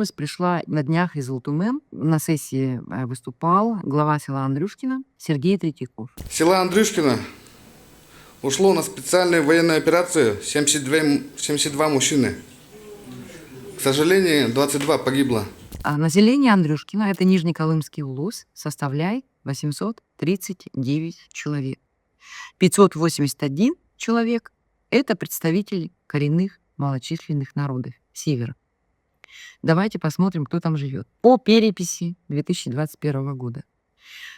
новость пришла на днях из Золотумен. На сессии выступал глава села Андрюшкино Сергей Третьяков. С села Андрюшкино ушло на специальную военную операцию 72 мужчины. К сожалению, 22 погибло. А население Андрюшкино, это Нижнеколымский улус, составляет 839 человек. 581 человек– это представители коренных малочисленных народов Севера. Давайте посмотрим, кто там живет. По переписи 2021 года.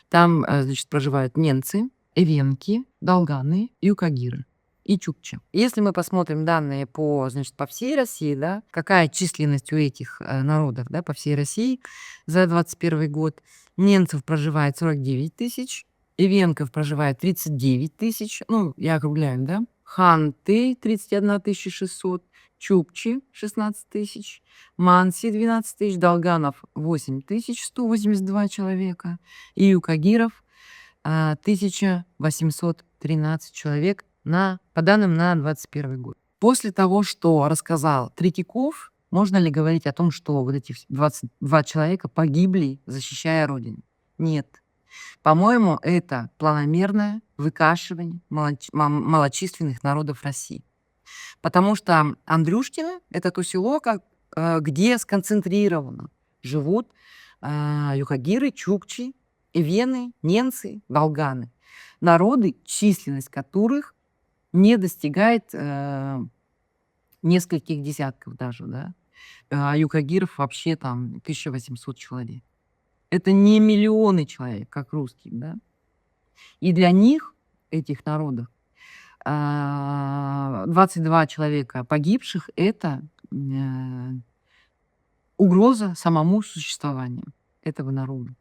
Там, значит, проживают ненцы, эвенки, долганы, юкагиры и чукчи. Если мы посмотрим данные по всей России, да, какая численность у этих народов, да, по всей России за 2021 год, ненцев проживает 49 тысяч, эвенков проживает 39 тысяч, ну, я округляю, да, ханты 31 600, чукчи 16 тысяч, манси 12 тысяч, долганов 8 182 человека и юкагиров 1813 человек по данным на 2021 год. После того, что рассказал Третьяков, можно ли говорить о том, что вот эти 22 человека погибли, защищая Родину? Нет. По-моему, это планомерное выкашивание малочисленных народов России. Потому что Андрюшкино– это то село, где сконцентрированно живут юкагиры, чукчи, эвены, ненцы, долганы. Народы, численность которых не достигает нескольких десятков даже, да. А юкагиров вообще там 1800 человек. Это не миллионы человек, как русских, да. И для них, этих народов, 22 человека погибших– это угроза самому существованию этого народа.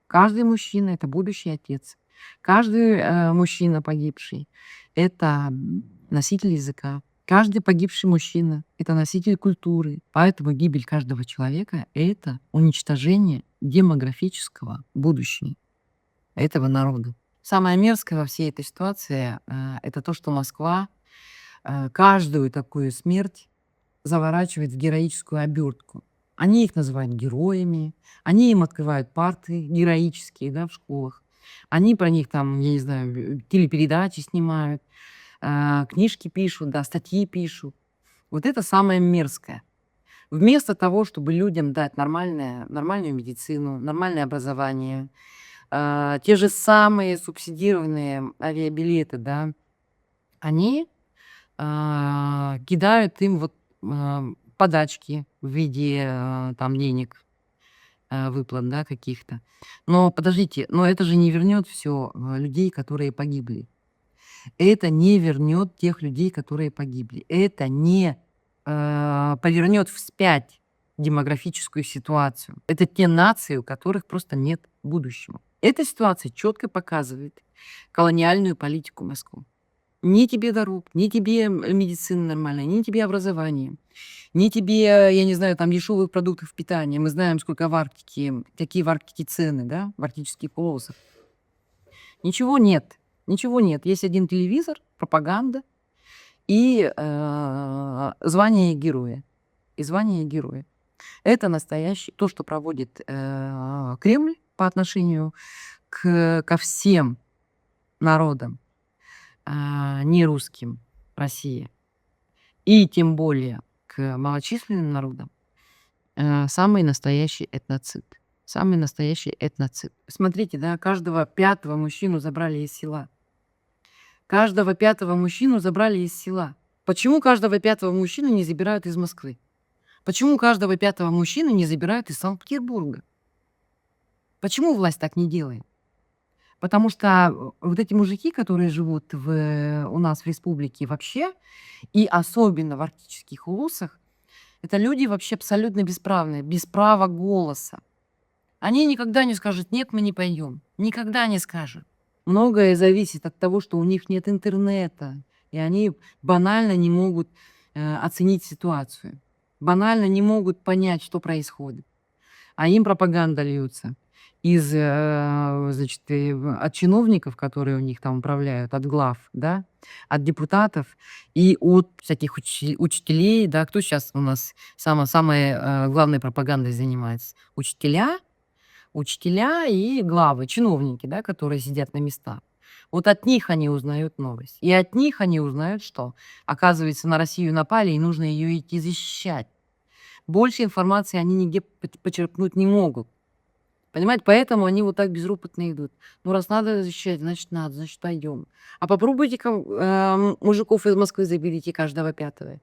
Каждый мужчина– это будущий отец. Каждый мужчина погибший– это носитель языка. Каждый погибший мужчина– это носитель культуры. Поэтому гибель каждого человека– это уничтожение демографического будущего этого народа. Самое мерзкое во всей этой ситуации это то, что Москва каждую такую смерть заворачивает в героическую обертку. Они их называют героями, они им открывают парты героические, да, в школах. Они про них там, я не знаю, телепередачи снимают, книжки пишут, да, статьи пишут. Вот это самое мерзкое. Вместо того, чтобы людям дать нормальную медицину, нормальное образование, те же самые субсидированные авиабилеты, да, они кидают им вот подачки в виде там денег, выплат, да, каких-то. Но подождите, но это же не вернет все людей, которые погибли. Это не вернет тех людей, которые погибли. Это не повернет вспять демографическую ситуацию. Это те нации, у которых просто нет будущего. Эта ситуация четко показывает колониальную политику Москвы. Ни тебе дорог, ни тебе медицины нормальной, ни тебе образования, ни тебе, я не знаю, там дешевых продуктов питания. Мы знаем, сколько в Арктике, какие в Арктике цены, да, в арктических полосах. Ничего нет. Ничего нет. Есть один телевизор, пропаганда и звание героя. И звание героя. Это настоящее, то, что проводит Кремль по отношению ко всем народам, не русским России, и тем более к малочисленным народам, самый настоящий этноцид. Самый настоящий этноцид. Смотрите, да, каждого пятого мужчину забрали из села. Каждого пятого мужчину забрали из села. Почему каждого пятого мужчину не забирают из Москвы? Почему каждого пятого мужчину не забирают из Санкт-Петербурга? Почему власть так не делает? Потому что вот эти мужики, которые живут у нас в республике вообще, и особенно в арктических улусах, это люди вообще абсолютно бесправные, без права голоса. Они никогда не скажут: нет, мы не пойдем. Никогда не скажут. Многое зависит от того, что у них нет интернета, и они банально не могут оценить ситуацию, банально не могут понять, что происходит. А им пропаганда льется. значит, от чиновников, которые у них там управляют, от глав, да, от депутатов и от всяких учителей, да. Кто сейчас у нас самой главной пропагандой занимается? Учителя и главы, чиновники, да, которые сидят на местах. Вот от них они узнают новость. И от них они узнают, что, оказывается, на Россию напали, и нужно ее идти защищать. Больше информации они нигде почерпнуть не могут. Понимаете, поэтому они вот так безропотно идут. Ну, раз надо защищать, значит, пойдем. А попробуйте мужиков из Москвы заберите каждого пятого.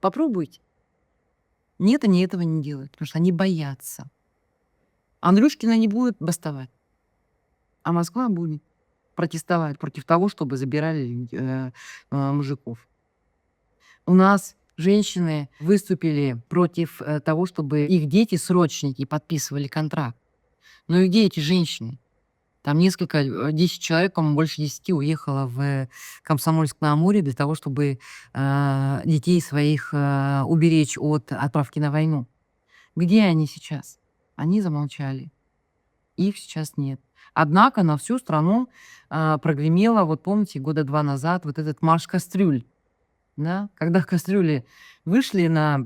Попробуйте. Нет, они этого не делают, потому что они боятся. Андрюшкина не будет бастовать, а Москва будет протестовать против того, чтобы забирали мужиков. У нас женщины выступили против того, чтобы их дети-срочники подписывали контракт. Ну и где эти женщины? Там 10 человек, по-моему, больше 10 уехало в Комсомольск-на-Амуре для того, чтобы детей своих уберечь от отправки на войну. Где они сейчас? Они замолчали. Их сейчас нет. Однако на всю страну прогремело, вот помните, года 2 назад вот этот марш кастрюль. Да? Когда кастрюли вышли на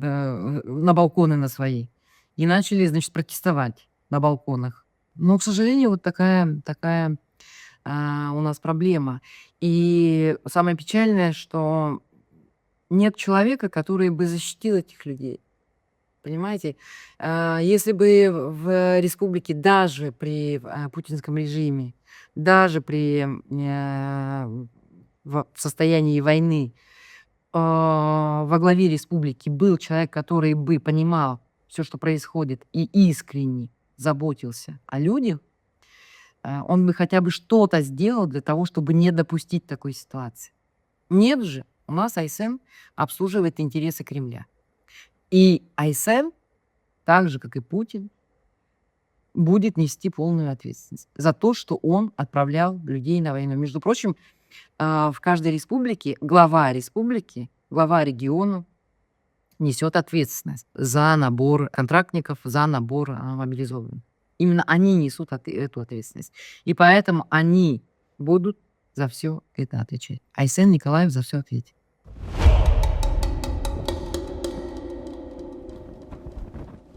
балконы на свои и начали, значит, протестовать на балконах. Но, к сожалению, вот такая у нас проблема. И самое печальное, что нет человека, который бы защитил этих людей. Понимаете? Если бы в республике, даже при путинском режиме, даже в состоянии войны, во главе республики был человек, который бы понимал все, что происходит, и искренне заботился о людях, он бы хотя бы что-то сделал для того, чтобы не допустить такой ситуации. Нет же, у нас АСН обслуживает интересы Кремля. И АСН, так же, как и Путин, будет нести полную ответственность за то, что он отправлял людей на войну. Между прочим, в каждой республике глава региона несет ответственность за набор контрактников, за набор мобилизованных. Именно они несут эту ответственность. И поэтому они будут за все это отвечать. Айсен Николаев за все ответит.